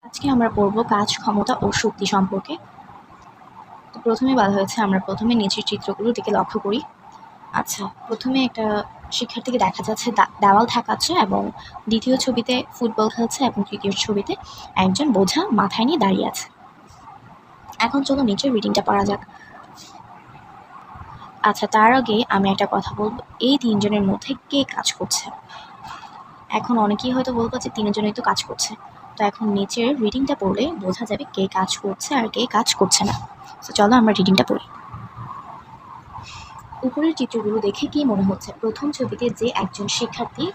আজকে আমরা পড়ব কাজ, ক্ষমতা ও শক্তি সম্পর্কে। তো প্রথমে বলা হয়েছে আমরা প্রথমে নিচের চিত্রগুলোর দিকে লক্ষ্য করি। আচ্ছা, প্রথমে একটা শিক্ষার্থীকে দেখা যাচ্ছে দেওয়াল ঠেকাচ্ছে এবং দ্বিতীয় ছবিতে ফুটবল খেলছে এবং তৃতীয় ছবিতে একজন বোঝা মাথায় নিয়ে দাঁড়িয়ে আছে। এখন চলো নিচের রিডিংটা পড়া যাক। আচ্ছা, তার আগে আমি একটা কথা বলবো, এই তিনজনের মধ্যে কে কাজ করছে? এখন অনেকেই হয়তো বলবো যে তিনজনেই তো কাজ করছে। তো এখন নিচের রিডিংটা পড়লে বোঝা যাবে কে কাজ করছে আর কে কাজ করছে না। তো চলো আমরা রিডিংটা পড়ি। উপরের চিত্রগুলো দেখে কি মনে হচ্ছে? প্রথম ছবিতে যে একজন শিক্ষার্থী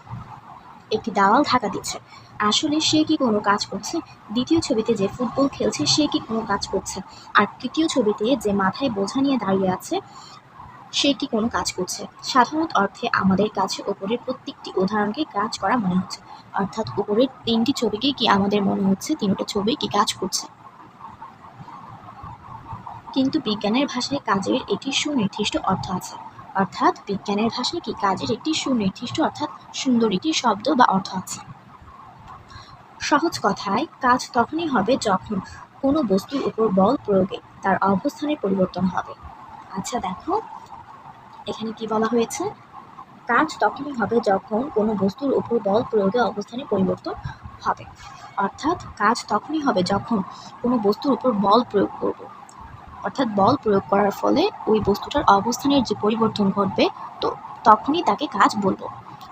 একটি দেওয়াল ঢাকা দিচ্ছে, আসলে সে কি কোনো কাজ করছে? দ্বিতীয় ছবিতে যে ফুটবল খেলছে সে কি কোনো কাজ করছে? আর তৃতীয় ছবিতে যে মাথায় বোঝা নিয়ে দাঁড়িয়ে আছে সে কি কোনো কাজ করছে? সাধারণ অর্থে আমাদের কাছে উপরের প্রত্যেকটি উদাহরণকে কাজ করা মনে হচ্ছে, অর্থাৎ উপরের তিনটি ছবিকে কি আমাদের মনে হচ্ছে তিনটা ছবি কি কাজ করছে। কিন্তু বিজ্ঞানের ভাষায় কাজের একটি সুনির্দিষ্ট অর্থ আছে, অর্থাৎ বিজ্ঞানের ভাষায় কি কাজের একটি সুনির্দিষ্ট অর্থাৎ সুন্দর একটি শব্দ বা অর্থ আছে। সহজ কথায় কাজ তখনই হবে যখন কোনো বস্তুর উপর বল প্রয়োগে তার অবস্থানের পরিবর্তন হবে। আচ্ছা দেখো, এখানে কি বলা হয়েছে? কাজ তখনই হবে যখন কোনো বস্তুর উপর বল প্রয়োগে অবস্থানের পরিবর্তন হবে, অর্থাৎ কাজ তখনই হবে যখন কোনো বস্তুর উপর বল প্রয়োগ করব, অর্থাৎ বল প্রয়োগ করার ফলে ওই বস্তুটার অবস্থানের যে পরিবর্তন ঘটবে, তো তখনই তাকে কাজ বলবো।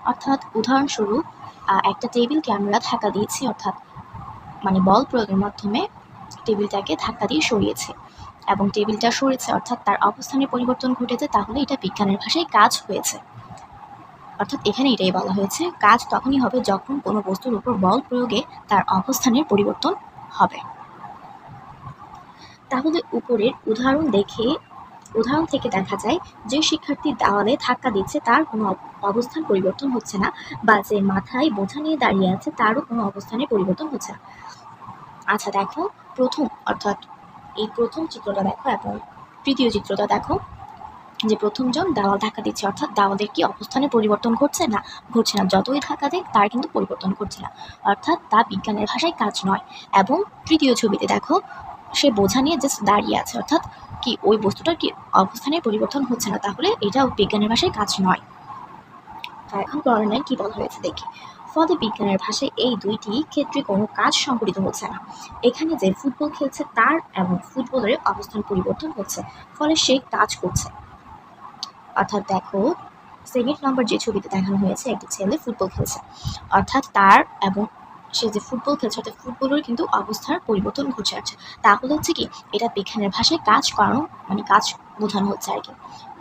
অর্থাৎ উদাহরণস্বরূপ একটা টেবিলকে আমরা ধাক্কা দিয়েছি, অর্থাৎ মানে বল প্রয়োগের মাধ্যমে টেবিলটাকে ধাক্কা দিয়ে সরিয়েছে এবং টেবিলটা সরেছে, অর্থাৎ তার অবস্থানের পরিবর্তন ঘটেছে, তাহলে এটা বিজ্ঞানের ভাষায় কাজ হয়েছে। অর্থাৎ এখানে এটাই বলা হয়েছে, কাজ তখনই হবে যখন কোনো বস্তুর উপর বল প্রয়োগে তার অবস্থানের পরিবর্তন হবে। তাহলে উপরের উদাহরণ থেকে দেখা যায় যে শিক্ষার্থী দেওয়ালে ধাক্কা দিচ্ছে তার কোনো অবস্থান পরিবর্তন হচ্ছে না, বা যে মাথায় বোঝা নিয়ে দাঁড়িয়ে আছে তারও কোনো অবস্থানের পরিবর্তন হচ্ছে না। আচ্ছা দেখো, এই প্রথম চিত্রটা দেখো এবং তৃতীয় চিত্রটা দেখো, যে প্রথমজন দেওয়াল ধাক্কা দিচ্ছে, অর্থাৎ দেওয়ালের কি অবস্থানের পরিবর্তন ঘটছে না? ঘটছে না, যতই ধাক্কা দেয় তার কিন্তু পরিবর্তন ঘটছে না, অর্থাৎ তা বিজ্ঞানের ভাষায় কাজ নয়। এবং তৃতীয় ছবিতে দেখো, সে বোঝা নিয়ে জাস্ট দাঁড়িয়ে আছে, অর্থাৎ কি ওই বস্তুটার কি অবস্থানের পরিবর্তন হচ্ছে না, তাহলে এটাও বিজ্ঞানের ভাষায় কাজ নয়। তো এখন পড়ায় কি বলা হয়েছে দেখি। ফলে বিজ্ঞানের ভাষায় এই দুইটি ক্ষেত্রে কোনো কাজ সংঘটিত হচ্ছে না। এখানে যে ফুটবল খেলছে তার এবং ফুটবলের অবস্থান পরিবর্তন হচ্ছে, ফলে সে কাজ করছে। অর্থাৎ দেখো, সেকেন্ড নাম্বার যে ছবিতে দেখানো হয়েছে, একটা ছেলে ফুটবল খেলছে, অর্থাৎ তার এবং সে যে ফুটবল খেলছে অর্থাৎ ফুটবলের কিন্তু অবস্থার পরিবর্তন ঘটে আছে। তাহলে হচ্ছে কি, এটা বিজ্ঞানের ভাষায় কাজ করানো মানে কাজ বোঝানো হচ্ছে আর কি।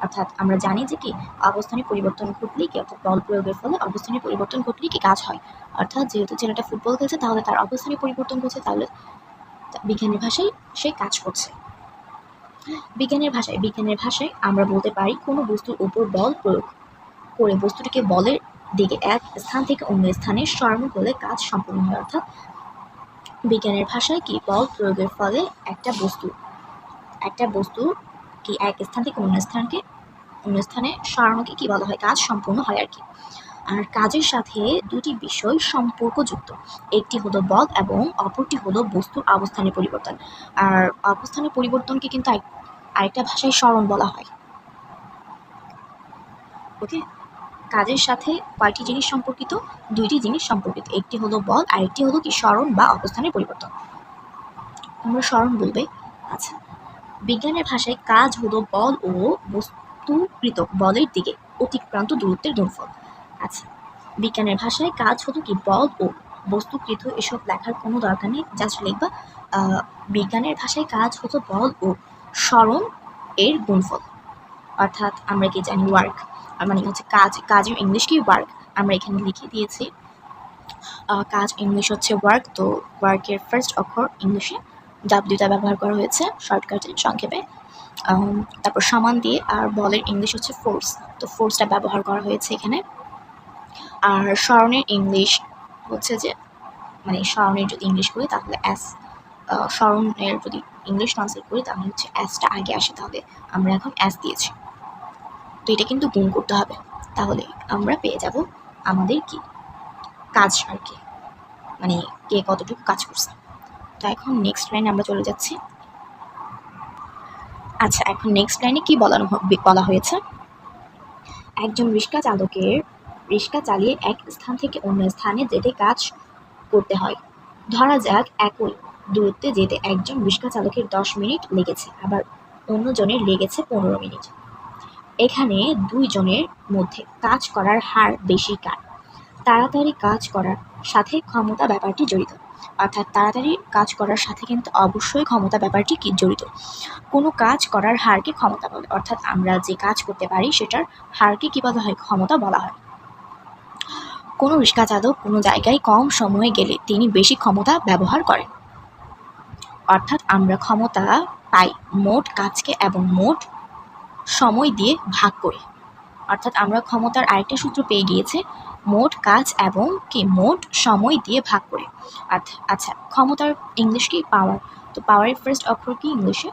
অর্থাৎ আমরা জানি যে কি, অবস্থানের পরিবর্তন ঘটলেই কি, অর্থাৎ বল প্রয়োগের ফলে অবস্থানের পরিবর্তন ঘটলেই কি কাজ হয়। অর্থাৎ যেহেতু ছেলেটা ফুটবল খেলছে তাহলে তার অবস্থানের পরিবর্তন ঘটছে, তাহলে বিজ্ঞানের ভাষায় সে কাজ করছে। বিজ্ঞানের ভাষায় আমরা বলতে পারি কোনো বস্তুর উপর বল প্রয়োগ করে বস্তুটিকে বলের দিকে এক স্থান থেকে অন্য স্থানে সরানো হলে কাজ সম্পূর্ণ হয়। অর্থাৎ বিজ্ঞানের ভাষায় কি, বল প্রয়োগের ফলে একটা বস্তু কি এক স্থান থেকে অন্য স্থানে সরানোকে কি বলা হয়, কাজ সম্পূর্ণ হয় আর কি। আর কাজের সাথে দুটি বিষয় সম্পর্কযুক্ত, একটি হলো বল এবং অপরটি হলো বস্তুর অবস্থানের পরিবর্তন। আর অবস্থানের পরিবর্তনকে কিন্তু আরেকটা ভাষায় সরণ বলা হয়। ওকে, কাজের সাথে কয়টি জিনিস সম্পর্কিত? দুইটি জিনিস সম্পর্কিত, একটি হলো বল আর একটি হলো কি, সরণ বা অবস্থানের পরিবর্তন। তোমরা সরণ বলবে। আচ্ছা, বিজ্ঞানের ভাষায় কাজ হলো বল ও বস্তুকৃত বলের দিকে অতিক্রান্ত দূরত্বের গুণফল। আচ্ছা, বিজ্ঞানের ভাষায় কাজ হলো কি, বল ও বস্তুকৃত, এসব লেখার কোনো দরকার নেই, জাস্ট লিখবা বিজ্ঞানের ভাষায় কাজ হলো বল ও সরণ এর গুণফল। অর্থাৎ আমরা কি জানি, ওয়ার্ক মানে হচ্ছে কাজের ইংলিশ কি, ওয়ার্ক। আমরা এখানে লিখে দিয়েছি কাজ ইংলিশ হচ্ছে ওয়ার্ক, তো ওয়ার্কের ফার্স্ট অক্ষর ইংলিশে ডাব্লিউটা ব্যবহার করা হয়েছে শর্টকাটে সংক্ষেপে। তারপর সমান দিয়ে, আর বলের ইংলিশ হচ্ছে ফোর্স, তো ফোর্সটা ব্যবহার করা হয়েছে এখানে। আর স্মরণের ইংলিশ হচ্ছে যে, মানে স্মরণের যদি ইংলিশ করি তাহলে অ্যাস, স্মরণের যদি ইংলিশ ট্রান্সলেট করি তাহলে হচ্ছে অ্যাসটা আগে আসে, তাহলে আমরা এখন অ্যাস দিয়েছি। তো এটা কিন্তু গুণ করতে হবে, তাহলে আমরা পেয়ে যাব আমাদের কি কাজ আর কি, মানে কে কতটুকু কাজ করছে। তো এখন নেক্সট লাইনে আমরা চলে যাচ্ছি। আচ্ছা, এখন নেক্সট লাইনে কি বলা হয়েছে, একজন রিক্সা চালিয়ে এক স্থান থেকে অন্য স্থানে যেতে কাজ করতে হয়। ধরা যাক একই দূরত্বে যেতে একজন রিক্সা চালকের 10 মিনিট লেগেছে, আবার অন্যজনের লেগেছে 15 মিনিট। এখানে দুইজনের মধ্যে কাজ করার হার বেশি কার? তাড়াতাড়ি কাজ করার সাথে ক্ষমতা ব্যাপারটি জড়িত, অর্থাৎ তাড়াতাড়ি কাজ করার সাথে কিন্তু অবশ্যই ক্ষমতা ব্যাপারটি কি জড়িত। কোনো কাজ করার হারকে ক্ষমতা বলে, অর্থাৎ আমরা যে কাজ করতে পারি সেটার হারকে কি বলা হয়? ক্ষমতা বলা হয়। কোনো রিক্সা চালক কোনো জায়গায় কম সময়ে গেলে তিনি বেশি ক্ষমতা ব্যবহার করেন, অর্থাৎ আমরা ক্ষমতা পাই মোট কাজকে এবং মোট সময় দিয়ে ভাগ করে। অর্থাৎ আমরা ক্ষমতার আরেকটা সূত্র পেয়ে গিয়েছে, মোট কাজ এবং কি মোট সময় দিয়ে ভাগ করে। আচ্ছা, ক্ষমতার ইংলিশ কি? পাওয়ার। তো পাওয়ারের ফার্স্ট অক্ষর কি ইংলিশে?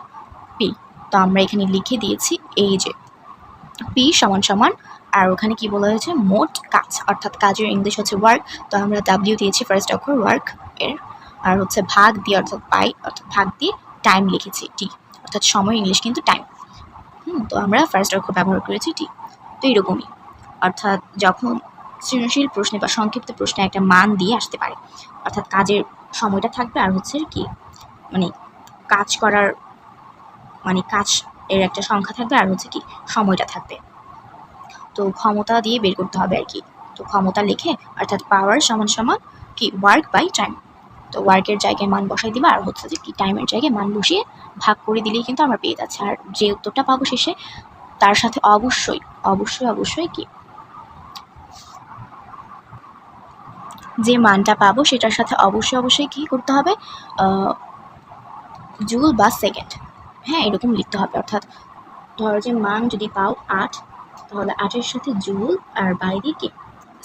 পি। তো আমরা এখানে লিখে দিয়েছি এই যে পি সমান সমান, আর ওখানে কি বলা হয়েছে? মোট কাজ, অর্থাৎ কাজের ইংলিশ হচ্ছে ওয়ার্ক। তো আমরা ডাব্লিউ দিয়েছি ফার্স্ট অক্ষর ওয়ার্ক এর, আর হচ্ছে ভাগ দিয়ে অর্থাৎ পাই, অর্থাৎ ভাগ দিয়ে টাইম লিখেছি টি, অর্থাৎ সময় ইংলিশ কিন্তু টাইম। তো আমরা ফার্স্ট অক্ষর ব্যবহার করেছি টি। তো এরকমই, অর্থাৎ যখন সৃজনশীল প্রশ্নে বা সংক্ষিপ্ত প্রশ্নে একটা মান দিয়ে আসতে পারে, অর্থাৎ কাজের সময়টা থাকবে আর হচ্ছে কি মানে কাজ করার কাজ এর একটা সংখ্যা থাকবে আর হচ্ছে কি সময়টা থাকবে। তো ক্ষমতা দিয়ে বের করতে হবে আর কি। তো ক্ষমতা লিখে অর্থাৎ পাওয়ার সমান সমান কি ওয়ার্ক বাই টাইম। তো ওয়ার্কের জায়গায় মান বসাই দিবা, আর হচ্ছে যে কি টাইমের জায়গায় মান বসিয়ে ভাগ করে দিলেই কিন্তু আমরা পেয়ে যাচ্ছি। আর যে উত্তরটা পাবো শেষে তার সাথে অবশ্যই অবশ্যই অবশ্যই কি যে মানটা পাবো সেটার সাথে অবশ্যই অবশ্যই কি করতে হবে? জুল বা সেকেন্ড, হ্যাঁ এরকম লিখতে হবে। অর্থাৎ ধরো যে মান যদি পাও 8, তাহলে 8-এর সাথে জুল আর বাইরে কি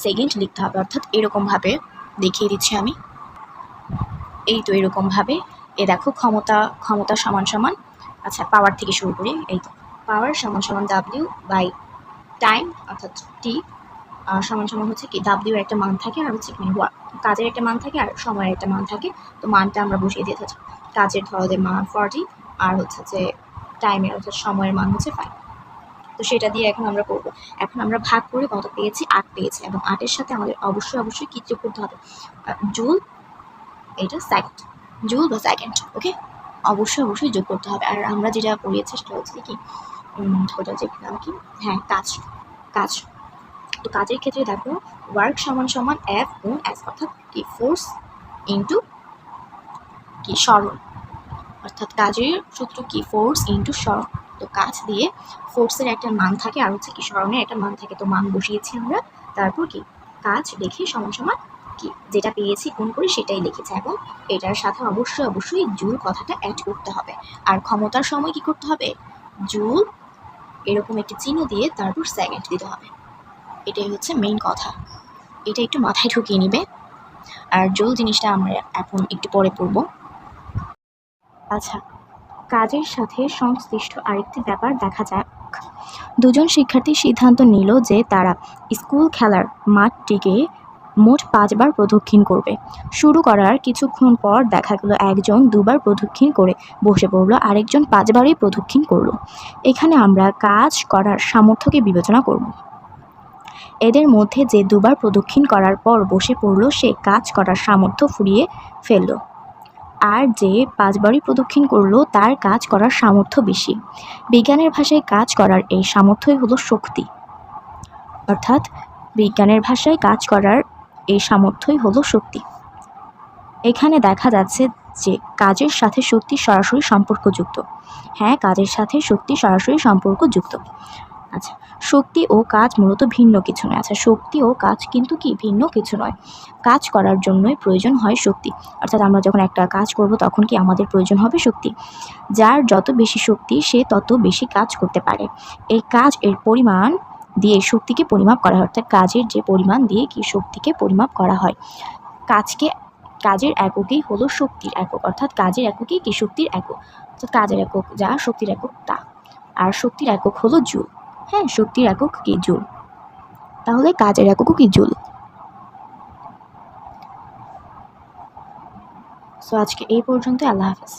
সেকেন্ড লিখতে হবে। অর্থাৎ এরকমভাবে দেখিয়ে দিচ্ছি আমি, এই তো এরকমভাবে। দেখো ক্ষমতা সমান সমান, আচ্ছা পাওয়ার থেকে শুরু করি। এই তো পাওয়ার সমান সমান ডাব্লিউ বাই টাইম, অর্থাৎ টি সমান সমান হচ্ছে কি ডাব্লিউ এর একটা মান থাকে আর হচ্ছে কি কাজের একটা মান থাকে আর সময়ের একটা মান থাকে। তো মানটা আমরা বসিয়ে দিয়ে থাকি। কাজের ধরো যে মান 40 আর হচ্ছে যে টাইমের অর্থাৎ সময়ের মান হচ্ছে 5। তো সেটা দিয়ে এখন আমরা করব। এখন আমরা ভাগ করে কত পেয়েছি? 8 পেয়েছি, এবং 8-এর সাথে আমাদের অবশ্যই অবশ্যই কি যোগ করতে হবে? জুল, এটা সেকেন্ড, জুল বা সেকেন্ড, ওকে অবশ্যই অবশ্যই যোগ করতে হবে। আর আমরা যেটা পড়িয়েছি সেটা হচ্ছে কি ওটা যে নাম কি, হ্যাঁ কাজ। তো কাজের ক্ষেত্রে দেখো ওয়ার্ক সমান সমান এফ গুণ এস, অর্থাৎ কি ফোর্স ইন্টু কি সরণ, অর্থাৎ কাজের সূত্র কি ফোর্স ইন্টু সরণ। তো কাজ দিয়ে ফোর্সের একটা মান থাকে আর হচ্ছে কি সরণের একটা মান থাকে। তো মান বসিয়েছি আমরা, তারপর কি কাজ লিখে সমান সমান কি যেটা পেয়েছি গুণ করে সেটাই লিখেছি, এবং এটার সাথে অবশ্যই অবশ্যই জুল কথাটা অ্যাড করতে হবে। আর ক্ষমতার সময় কি করতে হবে? জুল এরকম একটি চিহ্ন দিয়ে তারপর সেকেন্ড দিতে হবে। এটাই হচ্ছে মেইন কথা, এটা একটু মাথায় ঢুকিয়ে নিবে। আর জুল জিনিসটা আমরা এখন একটু পরে পড়ব। আচ্ছা, কাজের সাথে সংশ্লিষ্ট আরেকটি ব্যাপার দেখা যাক। দুজন শিক্ষার্থী সিদ্ধান্ত নিল যে তারা স্কুল খেলার মাঠটিকে মোট 5 বার প্রদক্ষিণ করবে। শুরু করার কিছুক্ষণ পর দেখা গেল একজন 2 বার প্রদক্ষিণ করে বসে পড়ল, আরেকজন 5 বারই প্রদক্ষিণ করলো। এখানে আমরা কাজ করার সামর্থ্যকে বিবেচনা করব। এদের মধ্যে যে 2 বার প্রদক্ষিণ করার পর বসে পড়ল সে কাজ করার সামর্থ্য ফুরিয়ে ফেলল, আর যে 5 বারই প্রদক্ষিণ করলো তার কাজ করার সামর্থ্য বেশি। বিজ্ঞানের ভাষায় কাজ করার এই সামর্থ্যই হলো শক্তি, অর্থাৎ বিজ্ঞানের ভাষায় কাজ করার এই সামর্থ্যই হলো শক্তি। এখানে দেখা যাচ্ছে যে কাজের সাথে শক্তি সরাসরি সম্পর্কযুক্ত। হ্যাঁ, কাজের সাথে শক্তি সরাসরি সম্পর্কযুক্ত। আচ্ছা, শক্তি ও কাজ মূলত ভিন্ন কিছু নয়। আচ্ছা, শক্তি ও কাজ কিন্তু কি ভিন্ন কিছু নয়। কাজ করার জন্যই প্রয়োজন হয় শক্তি, অর্থাৎ আমরা যখন একটা কাজ করব তখন কি আমাদের প্রয়োজন হবে শক্তি। যার যত বেশি শক্তি সে তত বেশি কাজ করতে পারে। এই কাজ এর পরিমাণ দিয়ে শক্তিকে পরিমাপ করা হয়, অর্থাৎ কাজের যে পরিমাণ দিয়ে কি শক্তিকে পরিমাপ করা হয়। কাজের এককই হলো শক্তির একক, অর্থাৎ কাজের এককই কি শক্তির একক, অর্থাৎ কাজের একক যা শক্তির একক তা। আর শক্তির একক হলো জুল। হ্যাঁ, শক্তির একক কি জুল, তাহলে কাজের এককও কি জুল। সো আজকে এই পর্যন্ত। আল্লাহ হাফেজ।